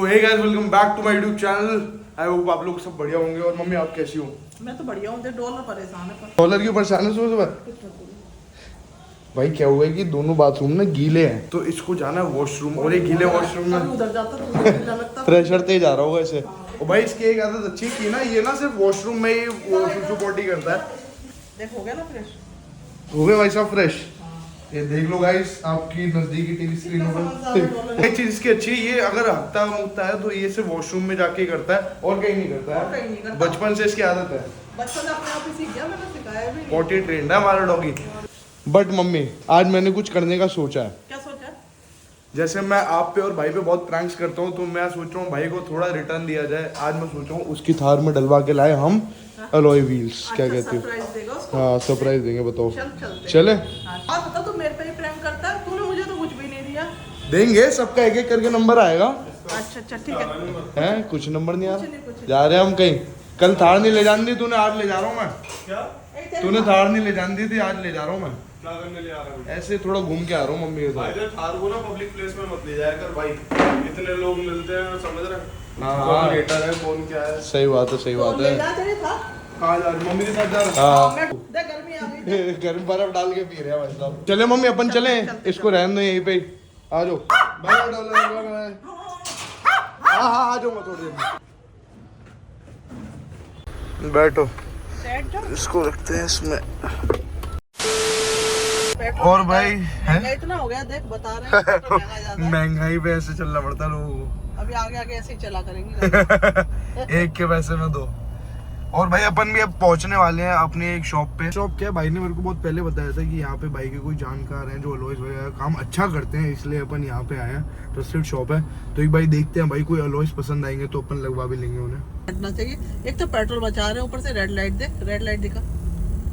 Hey guys welcome back to my YouTube channel. I hope आप लोग सब बढ़िया होंगे। और मम्मी आप कैसी हो? मैं तो बढ़िया हूँ। डॉलर परेशान है। डॉलर क्यों परेशान है सुबह सुबह? भाई क्या हुआ है कि दोनों बाथरूम ना गीले हैं, तो इसको जाना है वॉशरूम, और ये गीले वॉशरूम में उधर जाता तो उधर भी लगता। प्रेशर तेज आ रहा होगा इसे। और भाई इसकी एक आदत अच्छी की ना, ये ना सिर्फ वॉशरूम में ही वो पोटी करता है। देख हो गया ना फ्रेश। हो गए भाई साहब फ्रेश। ये देख लो गाइस आपकी नजदीकी टीवी स्क्रीन पर। एक चीज इसकी अच्छी है, ये अगर हफ्ता मुकता है तो ये सिर्फ वॉशरूम में जाके ही करता है और कहीं नहीं करता है। बचपन से इसकी आदत है। बचपन से अपने आप ही सीख गया, मैंने सिखाया भी नहीं। पॉटी ट्रेंड है हमारा डॉगी। बट मम्मी आज मैंने कुछ करने का सोचा है। क्या सोचा? जैसे मैं आप पे और भाई पे बहुत प्रैंक्स करता हूँ, तो मैं सोच रहा हूँ भाई को थोड़ा रिटर्न दिया जाए। आज मैं सोच रहा हूँ उसकी थार में डलवा के लाए हम अलॉय व्हील्स। क्या कहती हो? सरप्राइज देगा उसको। हाँ सरप्राइज देंगे, बताओ। चलते चले हाँ बता, तू मेरे पे ही प्रैंक करता है। तूने मुझे तो कुछ भी नहीं दिया। देंगे, सबका एक एक करके नंबर आएगा। अच्छा ठीक है। हैं कुछ नंबर नहीं आ कुछ रहा। जा रहे हैं हम कहीं। कल थार नहीं ले जान दी तूने, आज ले जा रहा हूँ मैं। क्या तूने थार नहीं ले जान दी थी, आज ले जा रहा हूँ मैं। क्या करने ले आ रहा हूँ? ऐसे थोड़ा घूम के आ रहा हूँ मम्मी के भाई साथ। जो थार को ना पब्लिक प्लेस में मत ले जाया कर भाई। इतने लोग मिलते हैं, समझ रहे हैं? हाँ, कौन हाँ। हेटर है कौन क्या है। सही बात है, सही बात तो ले है। जा तेरे था। कहाँ जा रही? मम्मी के साथ जा रहा हाँ मैं देख गर्मी आ गई। गर्म बर्फ डाल के पी रहे हैं भाई साहब। चले मम्मी अपन चले, इसको रहने दो यहीं पे ही। आ जाओ भाई, डॉलर। हाँ हाँ आ जाऊंगा थोड़ी देर में। बैठो, बैठ जाओ। इसको रखते हैं इसमें। पेट्रोल और भाई महंगा इतना हो गया, देख बता रहे हैं पेट्रोल महंगा ज्यादा है। महंगाई पे ऐसे चलना पड़ता है लोगों को। अभी आगे आगे ऐसे ही चला करेंगे। एक के पैसे में दो। और भाई अपन भी अब पहुंचने वाले हैं अपनी एक शॉप पे। शॉप क्या, भाई ने मेरे को बहुत पहले बताया था कि यहाँ पे भाई के कोई जानकार हैं जो अलॉयज वगैरह काम अच्छा करते हैं, इसलिए अपन यहाँ पे आए हैं। ट्रस्टेड शॉप है, तो एक भाई देखते हैं भाई कोई अलॉयज पसंद आएंगे तो अपन लगवा भी लेंगे उन्हें। हटना चाहिए। एक तो पेट्रोल बचा रहे हैं, ऊपर से रेड लाइट देख, रेड लाइट दिखा।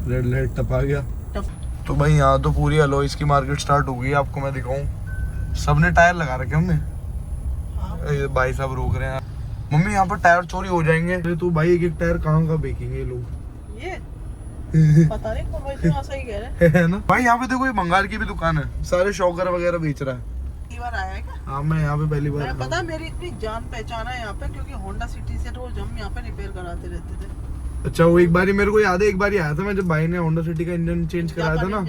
रेड लाइट टपा गया। टप। तो भाई यहाँ तो पूरी अलॉयज की मार्केट स्टार्ट हो गई है। आपको मैं दिखाऊं, सबने टायर लगा रखे हमने। ये भाई साहब रोक रहे हैं। मम्मी यहाँ पर टायर चोरी हो जाएंगे तो भाई एक एक टायर कहाँ का बेचेंगे ये लोग। ये पता नहीं कौन भाई, इतना सही कह रहे है ना भाई। यहाँ पे देखो ये बंगाल की भी दुकान है, सारे शॉकर वगैरह बेच रहा है। हैं। बार आया है क्या? हाँ मैं यहाँ पे पहली बार। मैं पता है, मेरी इतनी जान पहचान है यहाँ पे, क्योंकि होंडा सिटी से रोज हम यहाँ पे रिपेयर कराते रहते थे। अच्छा वो एक बारी मेरे को याद है, एक बारी आया था मैं जब भाई ने होंडा सिटी का इंजन चेंज कराया था ना,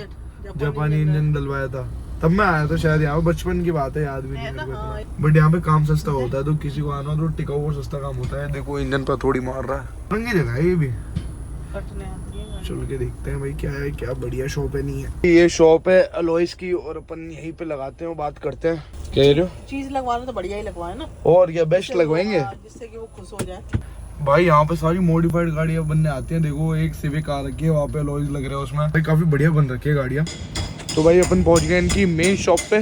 जापानी इंजन डलवाया था, तब मैं आया था शायद। यहाँ बचपन की बात है, याद भी नहीं मेरे को इतना। बट यहाँ पे काम सस्ता होता है, तो किसी को आना तो टिकाऊ और सस्ता काम होता है। देखो इंजन पर थोड़ी मार रहा है। महंगी जगह है ये भी। कटने आती है। चल के देखते हैं भाई क्या है, क्या बढ़िया शॉप है नहीं है। ये शॉप है अलॉयज की, और अपन यहीं पे लगाते हैं, बात करते हैं। कह रहे हो चीज लगवाना तो बढ़िया ही लगवाए ना, और क्या बेस्ट लगवाएंगे जिससे कि वो खुश हो जाए। भाई। यहाँ पे सारी मॉडिफाइड गाड़ियाँ बनने आती हैं। देखो एक सिविक आ रखी है, वहाँ पे अलॉयज लग रहे हैं उसमें। भाई काफी बढ़िया बन रखी है गाड़ियाँ। तो भाई अपन पहुंच गए इनकी मेन शॉप पे।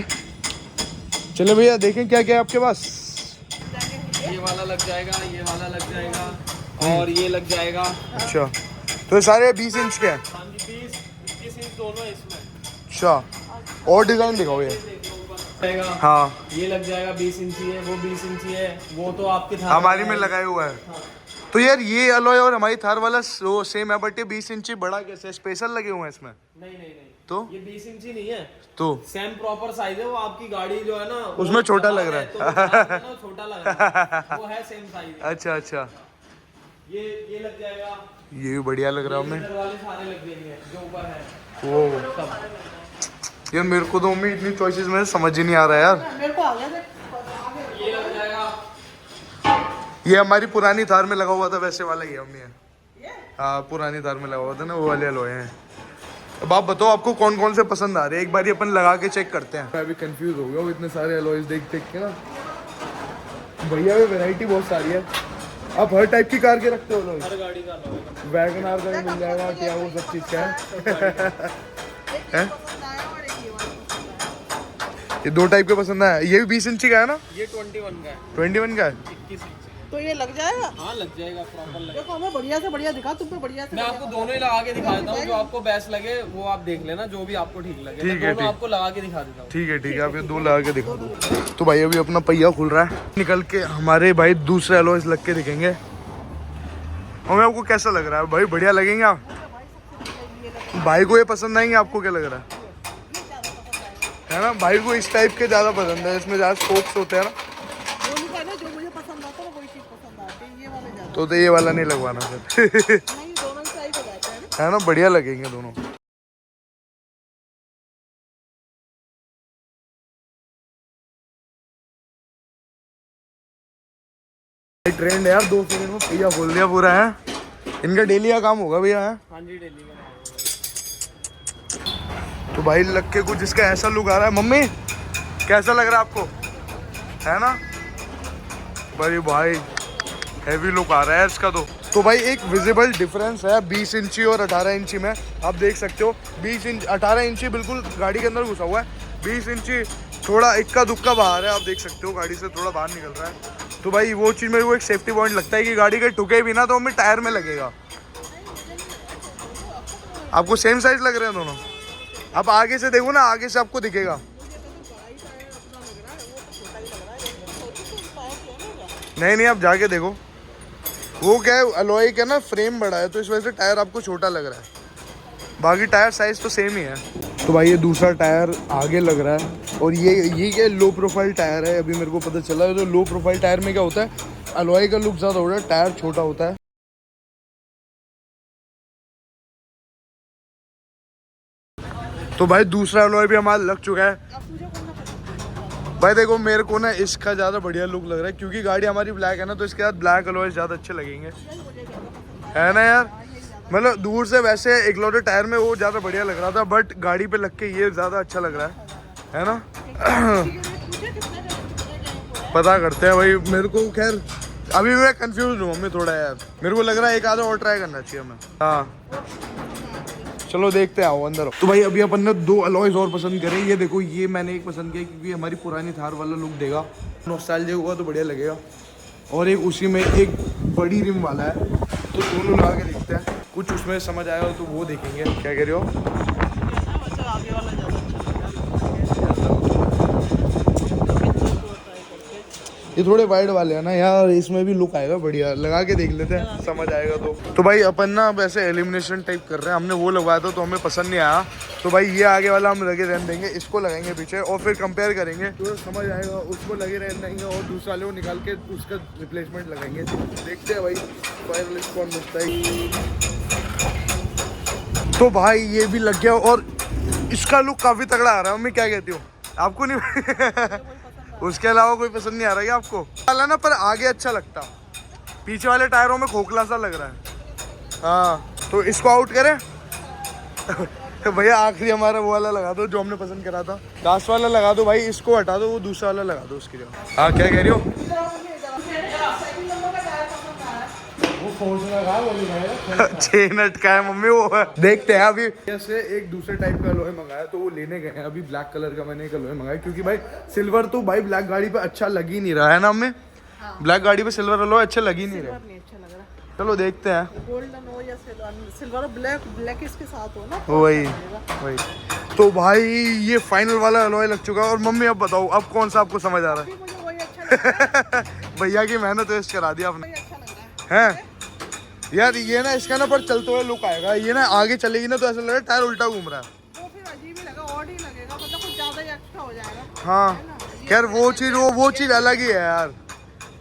चले भैया देखें क्या क्या है आपके पास। ये वाला लग जाएगा, ये वाला लग जाएगा और ये लग जाएगा। अच्छा तो ये सारे 20 इंच के हैं। हाँ जी, 20-21 इंच दोनों इसमें। अच्छा और डिजाइन दिखाओ ये। जाएगा। हाँ ये लग जाएगा 20 इंची है, वो 20 इंची है, वो तो आपके थार हमारी में लगाए हुआ है। तो यार ये अलॉय और हमारी थार वाला वो सेम है, बट ये 20 इंची बड़ा कैसे, स्पेशल लगे हुए हैं इसमें? नहीं, तो ये 20 इंची नहीं है, तो सेम प्रॉपर साइज है। वो आपकी गाड़ी जो है ना, उसमें छोटा लग रहा है। तो वो छोटा लग रहा है, वो है सेम साइज। अच्छा अच्छा ये लग जाएगा। ये भी बढ़िया लग रहा है हमें। इधर वाले सारे लग जाएंगे जो ऊपर है वो सब। यार मेरे को तो मम्मी इतनी चॉइसेस में समझ ही नहीं आ रहा यार। मेरे को आ गया देख। ये लग जाएगा। ये हमारी पुरानी थार में लगा हुआ था, वैसे वाला ही है मम्मी। हाँ पुरानी थार में लगा हुआ था ना, वो वाले अलॉय हैं। अब आप बताओ आपको कौन कौन से पसंद आ रहे हैं, एक बार अपन लगा के चेक करते हैं। मैं अभी कंफ्यूज हो गया हूँ इतने सारे अलॉयज देख देख के ना। भैया भी वैरायटी बहुत सारी है। आप हर टाइप की कार के रखते हो अलॉयज? हर गाड़ी का अलॉय है। वैगन आर का भी मिल जाएगा क्या, वो सब चीज़ का है? ये दो टाइप के पसंद है। ये भी 20 इंची का है ना? ये 21 का है। 21 का है। 21 इंच। तो ये लग जाएगा। हाँ लग जाएगा, प्रॉपर लगेगा। देखो हमें बढ़िया से बढ़िया दिखा, तुम पे बढ़िया से। मैं आपको दोनों ही लगा के दिखा देता हूँ, जो आपको बेस्ट लगे वो आप देख लेना, जो भी आपको ठीक लगे। ठीक मैं है, दोनों आपको लगा के दिखा देता हूँ। ठीक है आप ये दो लगा के दिखा दो। तो भाई अभी अपना पहिया खुल रहा है, निकल के हमारे भाई दूसरे अलॉयज लग के दिखेंगे। हमें आपको कैसा लग रहा है भाई? बढ़िया लगेंगे आप? भाई को ये पसंद आएंगे? आपको क्या लग रहा है ना? भाई को इस टाइप के ज़्यादा पसंद है, इसमें ज़्यादा स्पोक्स होते हैं ना। जो मुझे तो ये वाला नहीं लगवाना फिर। नहीं दोनों सही हो जाता है ना। है ना, बढ़िया लगेंगे दोनों। ट्रेंड है यार, 2 सेकंड में भैया खोल दिया पूरा है। इनका डेली का काम होगा भैया है। हाँ जी, डेली का। तो भाई लग के कुछ इसका ऐसा लुक आ रहा है। मम्मी कैसा लग रहा है आपको, है ना भाई? भाई हैवी लुक आ रहा है इसका। तो भाई एक विजिबल डिफरेंस है 20 इंची और 18 इंची में। आप देख सकते हो 20 इंच 18 इंची बिल्कुल गाड़ी के अंदर घुसा हुआ है, 20 इंची थोड़ा इक्का दुक्का बाहर है। आप देख सकते हो गाड़ी से थोड़ा बाहर निकल रहा है। तो भाई वो चीज़ मेरे को एक सेफ्टी पॉइंट लगता है कि गाड़ी के टुके भी ना तो हमें टायर में लगेगा। आपको सेम साइज लग रहे हैं दोनों? आप आगे से देखो ना, आगे से आपको दिखेगा। नहीं आप जाके देखो, वो क्या है अलॉय का ना फ्रेम बड़ा है तो इस वजह से टायर आपको छोटा लग रहा है, बाकी टायर साइज तो सेम ही है। तो भाई ये दूसरा टायर आगे लग रहा है और ये क्या लो प्रोफाइल टायर है, अभी मेरे को पता चला है। तो लो प्रोफाइल टायर में क्या होता है, अलॉय का लुक ज़्यादा होता है, टायर छोटा होता है। तो भाई दूसरा अलॉय भी हमारा लग चुका है। भाई देखो मेरे को ना इसका ज़्यादा बढ़िया लुक लग रहा है क्योंकि गाड़ी हमारी ब्लैक है ना, तो इसके साथ ब्लैक अलॉय ज़्यादा अच्छे लगेंगे, है ना यार? मतलब दूर से वैसे इकलौते टायर में वो ज़्यादा बढ़िया लग रहा था, बट गाड़ी पे लग के ये ज़्यादा अच्छा लग रहा है ना? पता करते हैं भाई। मेरे को खैर अभी मैं कंफ्यूज हूँ मम्मी थोड़ा यार, मेरे को लग रहा है एक आधा और ट्राई करना चाहिए हमें। हाँ चलो देखते हैं, आओ अंदर। तो भाई अभी अपन ने 2 अलॉयज और पसंद करे। ये देखो ये मैंने एक पसंद किया क्योंकि हमारी पुरानी थार वाला लुक देगा, नॉस्टैल्जिया होगा तो बढ़िया लगेगा। और एक उसी में एक बड़ी रिम वाला है, तो दोनों लगा के देखते हैं, कुछ उसमें समझ आएगा तो वो देखेंगे। क्या कह रहे हो? आगे वाला ज़्यादा ये थोड़े वाइड वाले हैं ना यार, इसमें भी लुक आएगा बढ़िया, लगा के देख लेते हैं समझ आएगा तो भाई अपन ना वैसे एलिमिनेशन टाइप कर रहे हैं। हमने वो लगवाया था तो हमें पसंद नहीं आया, तो भाई ये आगे वाला हम लगे रहने देंगे, इसको लगाएंगे पीछे और फिर कंपेयर करेंगे तो समझ आएगा, उसको लगे रहने देंगे और दूसरे वाले को निकाल के उसका रिप्लेसमेंट लगाएंगे। देखते हैं भाई फाइनली कौन बचता है। तो भाई ये भी लग गया और इसका लुक काफ़ी तगड़ा आ रहा है। मम्मी क्या कहती हो, आपको नहीं? उसके अलावा कोई पसंद नहीं आ रहा है आपको वाला ना? पर आगे अच्छा लगता, पीछे वाले टायरों में खोखला सा लग रहा है। हाँ तो इसको आउट करें। तो भैया आखिरी हमारा वो वाला लगा दो जो हमने पसंद करा था, लास्ट वाला लगा दो भाई, इसको हटा दो, वो दूसरा वाला लगा दो उसकी जगह। हाँ क्या कह रही हो? वो 6 नट का है मम्मी वो है। देखते हैं अभी जैसे एक दूसरे टाइप का अलॉय मंगाया तो वो लेने गए हैं। अभी ब्लैक कलर का मैंने एक अलॉय मंगाया क्योंकि भाई सिल्वर तो भाई ब्लैक गाड़ी पे अच्छा लग ही नहीं रहा है ना हमें। ब्लैक गाड़ी पे सिल्वर अलॉय अच्छा लग ही नहीं रहा। चलो देखते हैं, गोल्डन हो या सिल्वर, ब्लैक इसके साथ हो ना, वही। तो भाई ये फाइनल वाला अलॉय लग चुका है। और मम्मी अब बताओ अब कौन सा आपको समझ आ रहा है? मुझे वही अच्छा भैया की मेहनत वेस्ट करा दी आपने, अच्छा लग रहा है। हैं यार? ये ना इसका ना पर चलते हुए लुक आएगा, ये ना आगे चलेगी ना तो ऐसा लग रहा है टायर उल्टा घूम रहा है। वो फिर अजीब ही लगा, ऑड ही लगेगा, मतलब कुछ ज्यादा ही एक्स्ट्रा हो जाएगा। हाँ खैर वो चीज़ अलग ही है यार,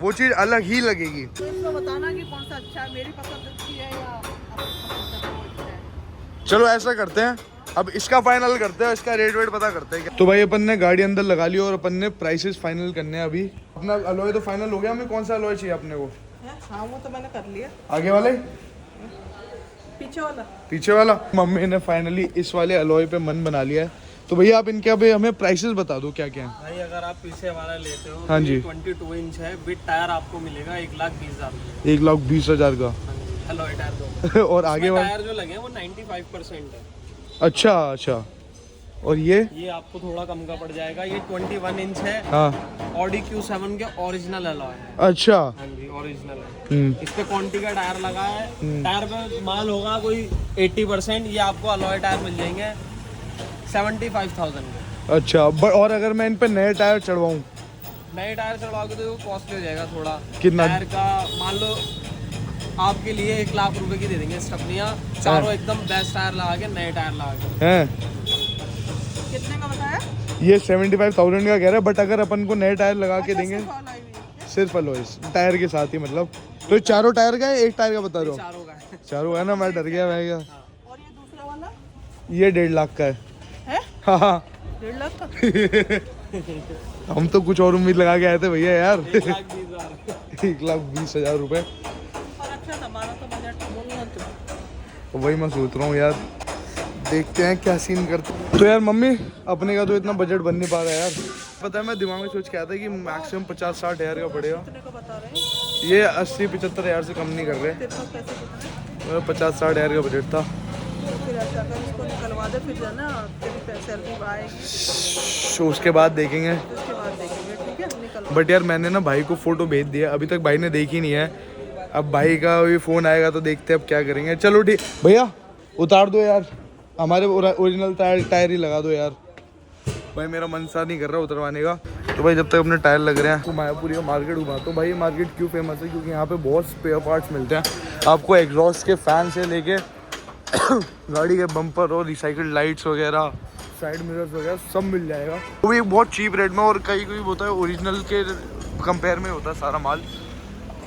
वो चीज़ अलग ही लगेगी। तो इसको बताना कि कौन सा अच्छा है, मेरी पसंद अच्छी है या आपकी पसंद है वो अच्छा है। चलो ऐसा करते हैं, अब इसका फाइनल करते हैं, इसका रेट वेट पता करते हैं। तो भाई अपन ने गाड़ी अंदर लगा ली और अपन ने प्राइसेस फाइनल करने हैं। अभी अपना अलॉय तो फाइनल हो गया, हमें कौन सा अलॉय चाहिए अपने को? हाँ वो तो मैंने कर लिया। आगे वाले पीछे वाला मम्मी ने फाइनली इस वाले अलॉय पे मन बना लिया है। तो भैया आप इनके अभी हमें प्राइसेस बता दो क्या क्या है। भाई अगर आप पीछे वाला लेते हो हाँ जी, 22 इंच है, विद टायर आपको मिलेगा 1,20,000 1,20,000 का। अलॉय टायर दो। और आगे वाले टायर जो लगे हैं वो 95% है। अच्छा और ये आपको थोड़ा कम का पड़ जाएगा, ये 21 इंच है। हाँ ऑडी Q7 के ओरिजिनल अलॉय है। अच्छा हाँ जी ओरिजिनल है। इस पे क्वांटी का टायर लगा है, टायर पे माल होगा कोई 80%, ये आपको अलॉय टायर मिल जाएंगे 75,000 के। अच्छा और अगर मैं इन पे नए टायर चढ़वाऊँ? नए टायर चढ़वाओगे तो कॉस्टली हो जाएगा थोड़ा। कितना? टायर का मान लो आपके लिए 1 लाख रुपए की दे देंगे स्टपनियाँ, चारों एकदम बेस्ट टायर लगा के, नए टायर लगा के। हैं कितने का बताया? ये 75,000 का कह रहा है, बट अगर अपन को नए टायर लगा के देंगे सिर्फ अलॉयज टायर के साथ ही, मतलब तो चारों टायर का है, एक टायर का बता रहे हो? चारों का है। चारों है ना, मैं डर गया मैं क्या। और ये दूसरा वाला ये 1.5 लाख का है। है हाँ 1.5 लाख का। हम तो कुछ और उम्मीद लगा के आए थे भैया यार। 1,20,000। 1,20,000 रुपए। और अच्छा हमारा तो बजट बोलना तो वही मैं सोच रहा हूँ यार, देखते हैं क्या सीन करते हैं। तो यार मम्मी अपने का तो इतना बजट बन नहीं पा रहा है यार। पता है मैं दिमाग में सोच के आया था कि मैक्सिमम 50-60 हज़ार का पड़ेगा। कितने का बता रहे हैं? ये 80-75 हज़ार से कम नहीं कर रहे। तेरे पास पैसे कितने? मेरा 50-60 हज़ार का बजट था। तो फिर ऐसा कर इसको निकलवा दे, फिर जो ना तेरी सैलरी आएगी तो उसके बाद देखेंगे। तो उसके बाद देखेंगे, ठीक है? निकलवा। बट यार मैंने ना भाई को फ़ोटो भेज दिया, अभी तक भाई ने देखी नहीं है। अब भाई का भी फ़ोन आएगा तो देखते हैं अब क्या करेंगे। चलो ठीक भैया उतार दो यार, हमारे ओरिजिनल टायर ही लगा दो यार। भाई मेरा मन सा नहीं कर रहा उतरवाने का। तो भाई जब तक अपने टायर लग रहे हैं तो मायापुरी का मार्केट घुमाता हूँ। भाई ये मार्केट क्यों फेमस है? क्योंकि यहाँ पे बहुत स्पेयर पार्ट्स मिलते हैं आपको, एग्जॉस्ट के फैन से लेके गाड़ी के बम्पर और रिसाइकल्ड लाइट्स वगैरह, साइड मिरर्स वगैरह सब मिल जाएगा, वो भी बहुत चीप रेट में। और कहीं कोई होता है ओरिजिनल के कंपेयर में होता है सारा माल।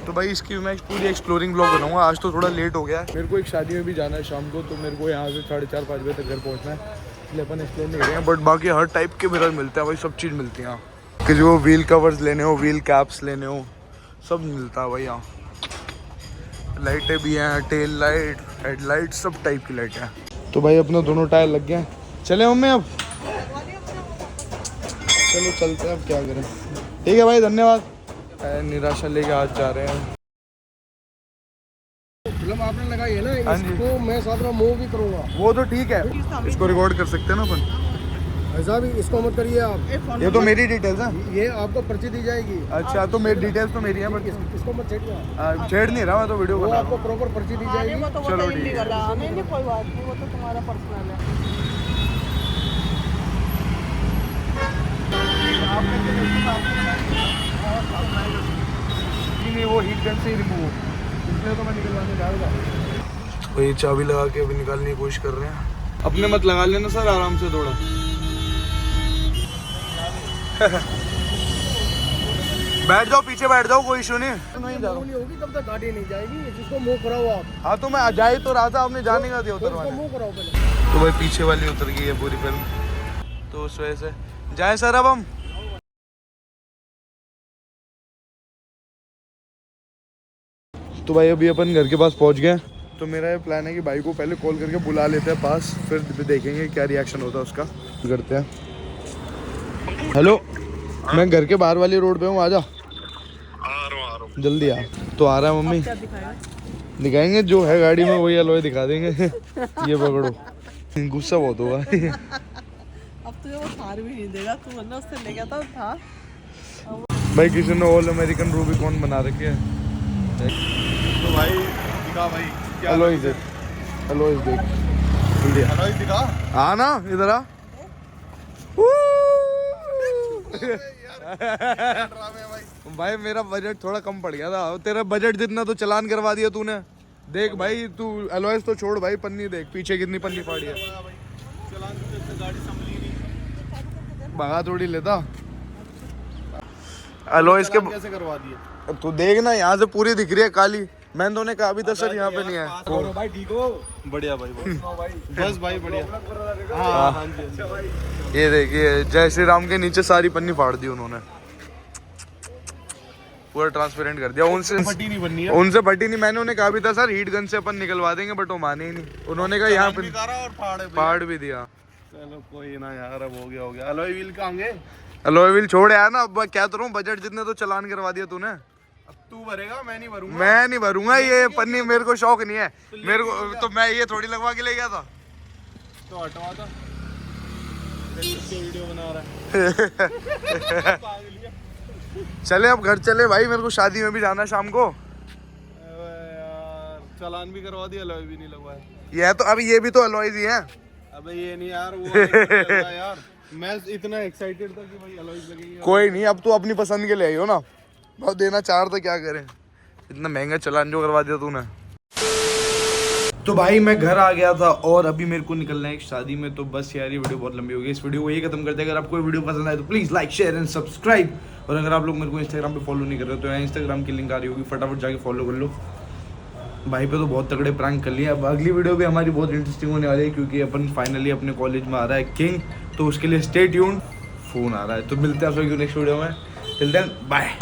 तो भाई इसकी मैं पूरी एक्सप्लोरिंग ब्लॉग बनाऊंगा। आज तो थोड़ा लेट हो गया है, मेरे को एक शादी में भी जाना है शाम को, तो मेरे को यहाँ से 4:30-5 बजे तक घर पहुँचना है, इसलिए अपन एक्सप्लोर नहीं करेंगे। बट बाकी हर टाइप के मिरर मिलते हैं भाई, सब चीज़ मिलती है यहाँ। कि जो व्हील कवर्स लेने हो, व्हील कैप्स लेने हो, सब मिलता है भाई यहाँ। लाइटें भी हैं, टेल लाइट, हेडलाइट, सब टाइप की लाइटें हैं। तो भाई अपने दोनों टायर लग गए हैं, चले मम्मी अब? चलो चलते हैं, अब क्या करें। ठीक है भाई धन्यवाद। निराशा लेके आज जा रहे हैं। फिल्म आपने लगाई है ना, हाँ जी। इसको मैं साथ में मूव भी करूंगा। वो तो ठीक है, इसको रिकॉर्ड कर सकते हैं ना अपन। ऐसा भी इसको मत करिए आप, ये तो मेरी डिटेल्स है। ये आपको पर्ची दी जाएगी। अच्छा तो मेरी डिटेल्स तो मेरी है, बट इसको मत छेड़िए, छेड़ नहीं रहा मैं, तो वीडियो वो बना आपको प्रॉपर पर्ची दी आगे जाएगी। वो तो चलो वो तो ठीक है। illegal है। नहीं नहीं कोई बात नहीं, वो तो तुम्हारा पर्सनल है। नहीं वो हीट गन से ही रिमूव, इसलिए तो मैं निकलवाने जाऊंगा। वही चाबी लगा के अभी निकालने की कोशिश कर रहे हैं। अपने मत लगा लेना सर, आराम से थोड़ा। बैठ जाओ, पीछे बैठ जाओ, कोई इशू नहीं। नहीं जा रहा हूँ। नहीं होगी तब तक गाड़ी नहीं जाएगी, जिसको मूव कराओ आप। हाँ तो मैं जा ही तो रहा था, आपने जाने का दिया इसको उतरवाने। मूव कराओ पहले। तो भाई पीछे वाली उतर गई है पूरी फिल्म, तो उस वजह से जाए सर अब हम। तो भाई अभी अपन घर के पास पहुंच गए। तो मेरा ये प्लान है कि भाई को पहले कॉल करके बुला लेते हैं पास, फिर देखेंगे क्या रिएक्शन होता है उसका। करते हैं। हेलो, मैं घर के बाहर वाली रोड पे हूँ, आजा। आ रहा हूँ। जल्दी आ। तो आ रहा है मम्मी, क्या दिखाएगा? दिखाएंगे जो है गाड़ी में वही अलॉय दिखा देंगे। ये पकड़ो, गुस्सा बहुत होगा। अब तुझे वो थार भी नहीं देगा, तू वरना उससे ले गया था थार। भाई किसी ने ऑल अमेरिकन रूबिकॉन बना रखे है। तो भाई दिखा भाई क्या अलॉय देख, अलॉय देख, जल्दी आ। अलॉय दिखा। आ ना इधर आ। भाई मेरा बजट थोड़ा कम पड़ गया था, तेरा बजट जितना तो चलान करवा दिया तूने। देख भाई तू अलॉयस तो छोड़ भाई, पन्नी देख पीछे कितनी पन्नी फाड़ी है। चलान से गाड़ी संभली नहीं, भगा थोड़ी लेता अलॉयस के। कैसे करवा दिए? तू देख ना, यहाँ से पूरी दिख रही है काली। मैंने तो उन्हें कहा अभी तक सर यहाँ पे नहीं है। भाई ठीक हो? बढ़िया भाई, बस भाई बढ़िया। हाँ हाँ जी। ये देखिए जय श्री राम के नीचे सारी पन्नी फाड़ दी उन्होंने, पूरा ट्रांसपेरेंट कर दिया। उनसे फटी नहीं बननी है। उनसे फटी नहीं, मैंने उन्हें कहा भी था सर हीट गन से अपन निकलवा देंगे, बट वो माने ही नहीं। उन्होंने कहा यहाँ पे और फाड़ फाड़ भी दिया। चलो कोई ना यार, अब हो गया। अलॉय व्हील कहाँ होंगे? अलॉय व्हील छोड़ यार ना, अब क्या करूँ, बजट जितने तो चलान करवा दिया तूने। अब तू भरेगा, मैं नहीं भरूंगा। मैं नहीं भरूंगा ये पन्नी, मेरे को शौक नहीं है। मेरे को तो मैं ये थोड़ी लगवा के ले गया था। तो हटवा था, वीडियो बना रहा है। चले अब घर चले भाई, मेरे को शादी में भी जाना है शाम को। यार चालान भी करवा दिया, अलॉय भी नहीं लगवाया। ये तो अभी ये भी तो अलॉयज ही है। अबे ये नहीं यार, वो लगा यार। मैं इतना एक्साइटेड था कि भाई अलॉयज लगेंगे। कोई नहीं, अब तो अपनी पसंद के ले आई हो ना, बहुत देना चाह रहा था, क्या करें, इतना महंगा चलान जो करवा दिया तूने। तो भाई मैं घर आ गया था और अभी मेरे को निकलना है एक शादी में। तो बस यार ये वीडियो बहुत लंबी हो गई, इस वीडियो को यही खत्म करते हैं। अगर आपको वीडियो पसंद आए तो please like share and subscribe, और अगर आप लोग मेरे को इंस्टाग्राम पे फॉलो नहीं कर रहे हो तो यहाँ इंस्टाग्राम की लिंक आ रही होगी, फटाफट जाके फॉलो कर लो। भाई पे तो बहुत तगड़े प्रैंक कर लिए। अब अगली वीडियो भी हमारी बहुत इंटरेस्टिंग होने वाली है क्योंकि अपन फाइनली अपने कॉलेज में आ रहा है किंग, तो उसके लिए स्टे ट्यून्ड। फ़ोन आ रहा है, तो मिलते हैं आप लोग नेक्स्ट वीडियो में। Till then bye.